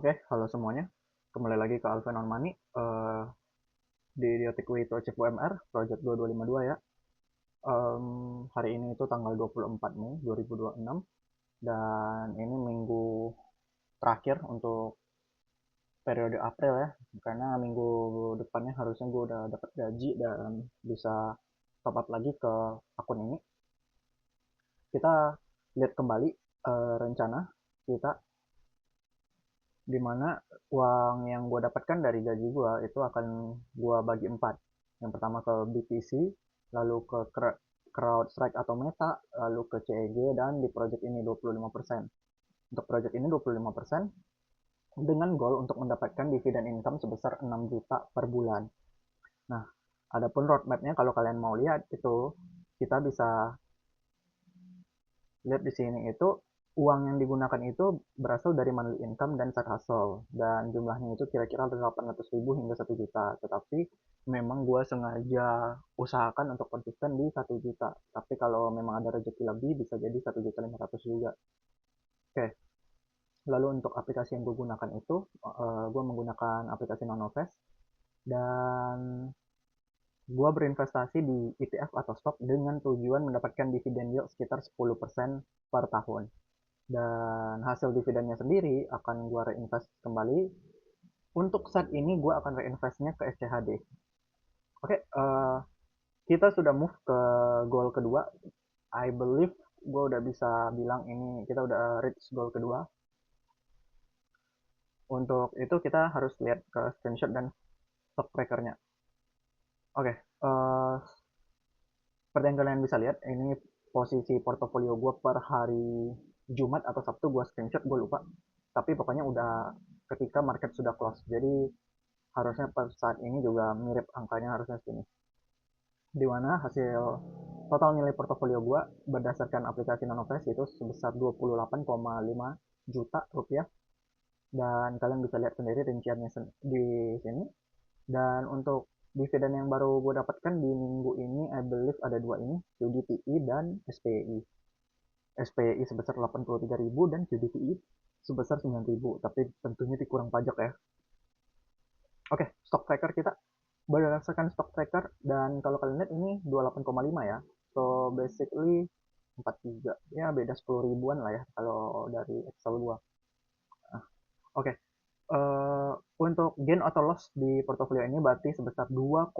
Oke, halo semuanya. Kembali lagi ke Alvin on Money di Idiotic Way to Achieve UMR Project 2252 ya. Hari ini itu tanggal 24 Mei 2026 dan ini minggu terakhir untuk periode April ya. Karena minggu depannya harusnya gue udah dapat gaji dan bisa top up lagi ke akun ini. Kita lihat kembali rencana kita di mana uang yang gue dapatkan dari gaji gue itu akan gue bagi empat. Yang pertama ke BTC, lalu ke CrowdStrike atau Meta, lalu ke CEG, dan di project ini 25%. Untuk project ini 25% dengan goal untuk mendapatkan dividen income sebesar 6 juta per bulan. Nah, adapun roadmapnya kalau kalian mau lihat itu kita bisa lihat di sini itu uang yang digunakan itu berasal dari monthly income dan side hustle dan jumlahnya itu kira-kira 800.000 hingga 1 juta, tetapi memang gue sengaja usahakan untuk konsisten di 1 juta, tapi kalau memang ada rezeki lebih bisa jadi 1.500.000 juga. Oke, lalu untuk aplikasi yang gue gunakan itu gue menggunakan aplikasi Nonovest dan gue berinvestasi di ETF atau stok dengan tujuan mendapatkan dividen yield sekitar 10% per tahun. Dan hasil dividennya sendiri akan gue reinvest kembali. Untuk saat ini gue akan reinvestnya ke SCHD. Oke, kita sudah move ke goal kedua. I believe gue udah bisa bilang ini kita udah reach goal kedua. Untuk itu kita harus lihat ke screenshot dan stock trackernya. Oke, seperti yang kalian bisa lihat, ini posisi portofolio gue per hari Jumat atau Sabtu, gue screenshot, gue lupa. Tapi pokoknya udah ketika market sudah close. Jadi harusnya per saat ini juga mirip angkanya harusnya segini. Di mana hasil total nilai portofolio gue berdasarkan aplikasi Nanofresh itu sebesar 28,5 juta rupiah. Dan kalian bisa lihat sendiri rinciannya di sini. Dan untuk dividen yang baru gue dapatkan di minggu ini, I believe ada dua ini, QDPI dan SPI. SPI sebesar 83.000 dan QDPI sebesar 9.000, tapi tentunya dikurang pajak ya. Oke, stock tracker kita berdasarkan stock tracker dan kalau kalian lihat ini 28,5 ya. So basically 43 ya, beda 10 ribuan lah ya kalau dari Excel gua. Nah, oke. Untuk gain atau loss di portofolio ini berarti sebesar 2,5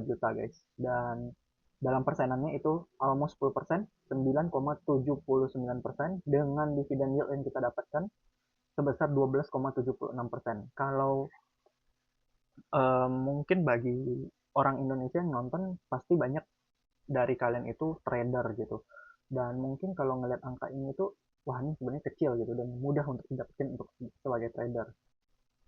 juta guys. Dan dalam persenannya itu almost 10%, 9,79% dengan dividen yield yang kita dapatkan sebesar 12,76%. Kalau mungkin bagi orang Indonesia yang nonton pasti banyak dari kalian itu trader gitu, dan mungkin kalau ngeliat angka ini tuh wah ini sebenarnya kecil gitu dan mudah untuk didapetin untuk sebagai trader,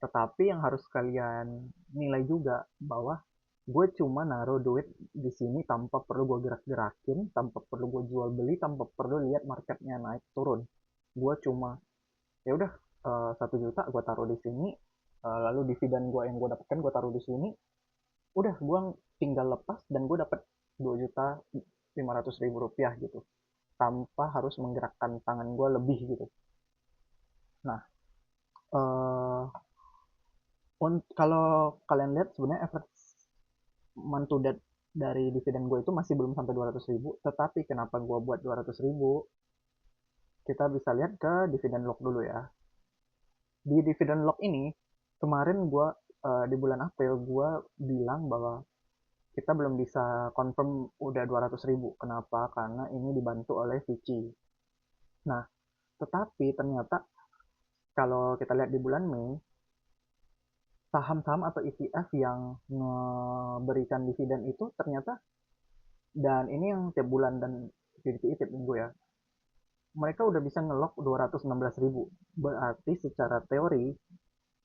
tetapi yang harus kalian nilai juga bahwa gue cuma naruh duit di sini tanpa perlu gue gerak-gerakin, tanpa perlu gue jual beli, tanpa perlu lihat marketnya naik turun. Gue cuma ya udah 1 juta gue taruh di sini, lalu dividen gue yang gue dapatkan gue taruh di sini, udah gue tinggal lepas dan gue dapat 2.500.000 rupiah gitu tanpa harus menggerakkan tangan gue lebih gitu. Nah, eh, kalau kalian lihat sebenarnya efek month to date dari dividen gue itu masih belum sampai 200.000, tetapi kenapa gue buat 200.000, kita bisa lihat ke dividen log dulu ya. Di dividen log ini kemarin gue di bulan April gue bilang bahwa kita belum bisa confirm udah 200.000. Kenapa? Karena ini dibantu oleh Vici. Nah, tetapi ternyata kalau kita lihat di bulan Mei, saham-saham atau ETF yang memberikan dividen itu ternyata, dan ini yang tiap bulan dan tiap minggu ya, mereka udah bisa ngelok 216.000. Berarti secara teori,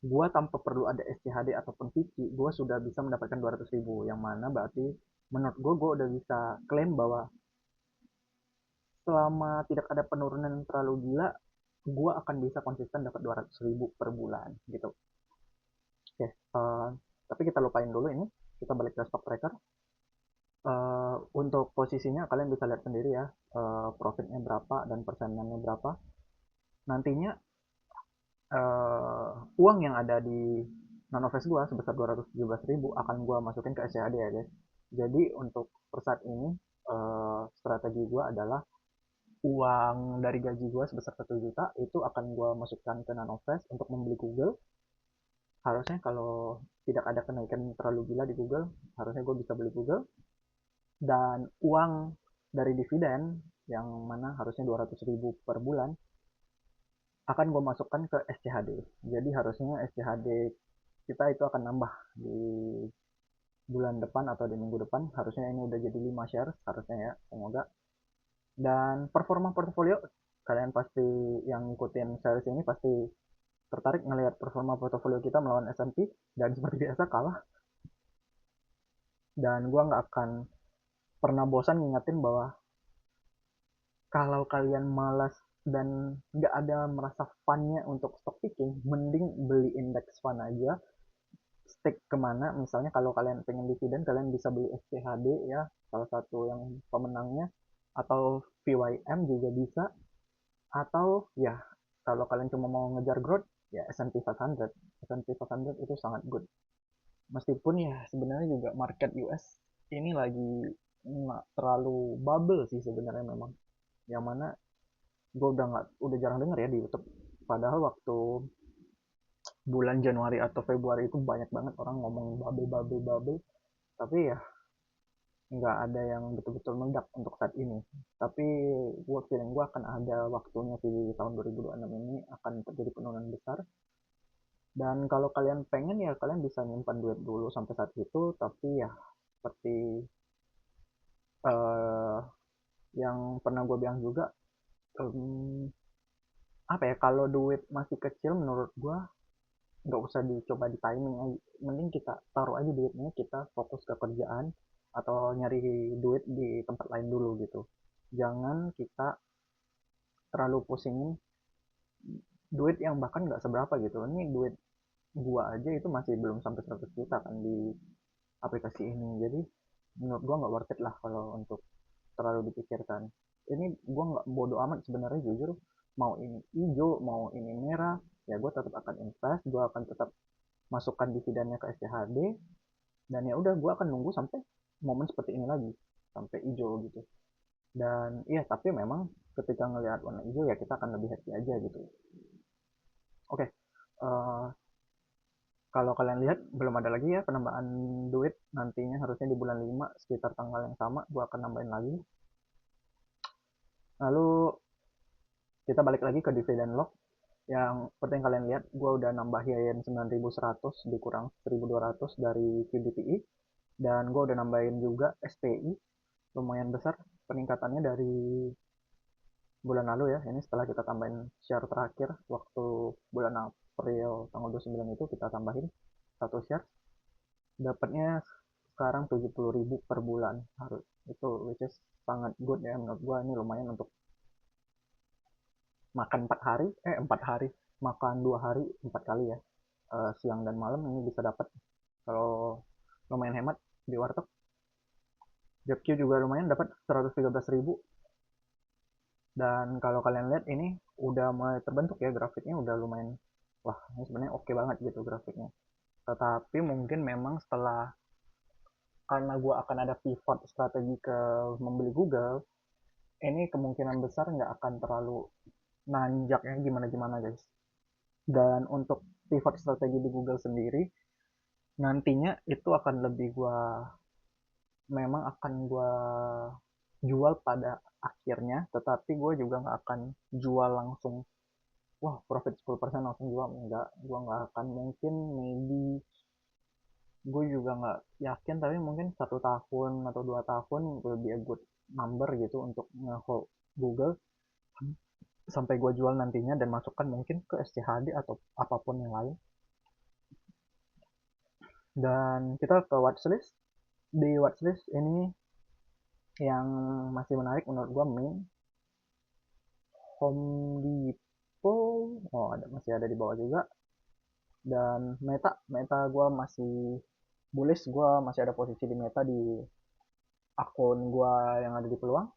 gua tanpa perlu ada SCHD ataupun Vici, gua sudah bisa mendapatkan 200.000. Yang mana berarti menurut gua udah bisa klaim bahwa selama tidak ada penurunan yang terlalu gila, gue akan bisa konsisten dapat 200.000 per bulan gitu. Oke, tapi kita lupain dulu ini. Kita balik ke stock tracker. Untuk posisinya kalian bisa lihat sendiri ya, profitnya berapa dan persenannya berapa. Nantinya uang yang ada di Nanovest gua sebesar 217.000 akan gua masukin ke SCHD ya guys. Jadi untuk per saat ini strategi gua adalah uang dari gaji gua sebesar 1 juta itu akan gua masukkan ke Nanovest untuk membeli Google. Harusnya kalau tidak ada kenaikan terlalu gila di Google, harusnya gue bisa beli Google. Dan uang dari dividen yang mana harusnya 200.000 per bulan akan gue masukkan ke SCHD. Jadi harusnya SCHD kita itu akan nambah di bulan depan atau di minggu depan. Harusnya ini udah jadi 5 share harusnya ya, semoga. Dan performa portofolio, kalian pasti yang ngikutin series ini pasti tertarik ngelihat performa portofolio kita melawan S&P, dan seperti biasa kalah. Dan gue nggak akan pernah bosan ngingetin bahwa kalau kalian malas dan nggak ada merasa funnya untuk stock picking, mending beli index fund aja. Stick kemana, misalnya kalau kalian pengen dividen, kalian bisa beli SCHD ya, salah satu yang pemenangnya, atau VYM juga bisa, atau ya kalau kalian cuma mau ngejar growth, ya S&P 500. S&P 500 itu sangat good. Meskipun ya sebenarnya juga market US ini lagi nggak terlalu bubble sih sebenarnya memang. Yang mana gue udah jarang denger ya di YouTube. Padahal waktu bulan Januari atau Februari itu banyak banget orang ngomong bubble bubble bubble. Tapi ya nggak ada yang betul-betul meledak untuk saat ini. Tapi gue feeling gue akan ada waktunya di tahun 2026 ini akan terjadi penurunan besar. Dan kalau kalian pengen ya kalian bisa nyimpan duit dulu sampai saat itu. Tapi ya seperti eh, yang pernah gue bilang juga, em, apa ya, kalau duit masih kecil menurut gue nggak usah dicoba di timing aja. Mending kita taruh aja duitnya, kita fokus ke kerjaan atau nyari duit di tempat lain dulu gitu. Jangan kita terlalu pusingin duit yang bahkan nggak seberapa gitu. Ini duit gua aja itu masih belum sampai 100 juta kan di aplikasi ini. Jadi menurut gua nggak worth it lah kalau untuk terlalu dipikirkan. Ini gua nggak bodo amat sebenarnya, jujur. Mau ini hijau, mau ini merah, ya gua tetap akan invest, gua akan tetap masukkan dividennya ke SCHD. Dan ya udah, gue akan nunggu sampai momen seperti ini lagi, sampai hijau gitu. Dan iya, tapi memang ketika ngelihat warna hijau ya kita akan lebih happy aja gitu. Oke, kalau kalian lihat belum ada lagi ya penambahan duit, nantinya harusnya di bulan 5 sekitar tanggal yang sama gue akan nambahin lagi. Lalu kita balik lagi ke dividen lock, yang seperti yang kalian lihat gue udah nambah yen 9.100 dikurang 1.200 dari QBTI, dan gue udah nambahin juga SPI lumayan besar peningkatannya dari bulan lalu ya. Ini setelah kita tambahin share terakhir waktu bulan April tanggal 29 itu kita tambahin satu share, dapatnya sekarang 70.000 per bulan harus itu, which is sangat good ya menurut gua. Ini lumayan untuk makan 4 hari, 4 hari, makan 2 hari 4 kali ya. Siang dan malam ini bisa dapat, kalau lumayan hemat di warteg. JQ juga lumayan dapat 113.000. Dan kalau kalian lihat ini udah mulai terbentuk ya grafiknya, udah lumayan, wah ini sebenarnya oke banget gitu grafiknya. Tetapi mungkin memang setelah, karena gue akan ada pivot strategi ke membeli Google, ini kemungkinan besar nggak akan terlalu nanjaknya gimana-gimana guys. Dan untuk pivot strategi di Google sendiri, nantinya itu akan lebih gue, memang akan gue jual pada akhirnya, tetapi gue juga nggak akan jual langsung, wah profit 10% langsung jual, enggak. Gue nggak akan, mungkin maybe gue juga nggak yakin, tapi mungkin 1 tahun atau 2 tahun will be a good number gitu untuk nge-hold Google sampai gue jual nantinya dan masukkan mungkin ke SCHD atau apapun yang lain. Dan kita ke watchlist. Di watchlist ini yang masih menarik menurut gue, main Home Depot, oh ada, masih ada di bawah juga. Dan Meta, gue masih bullish, gue masih ada posisi di Meta di akun gue yang ada di Peluang.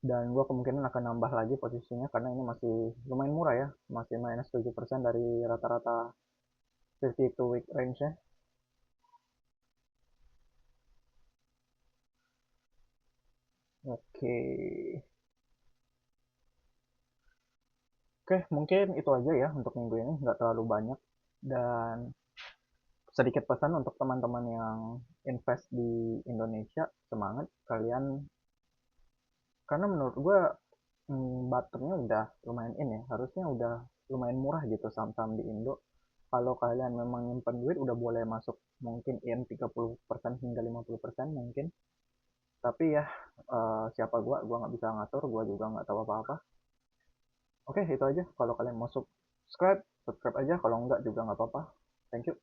Dan gue kemungkinan akan nambah lagi posisinya karena ini masih lumayan murah ya, masih minus 7% dari rata-rata 52 week range nya. Oke. Oke, mungkin itu aja ya untuk minggu ini, nggak terlalu banyak. Dan sedikit pesan untuk teman-teman yang invest di Indonesia, semangat kalian, karena menurut gue bottomnya udah lumayan ini ya, harusnya udah lumayan murah gitu saham-saham di Indo. Kalau kalian memang nyimpen duit udah boleh masuk mungkin in 30% hingga 50% mungkin. Tapi ya siapa gua nggak bisa ngatur, gua juga nggak tahu apa-apa. Oke, itu aja. Kalau kalian mau subscribe, subscribe aja. Kalau enggak juga nggak apa-apa. Thank you.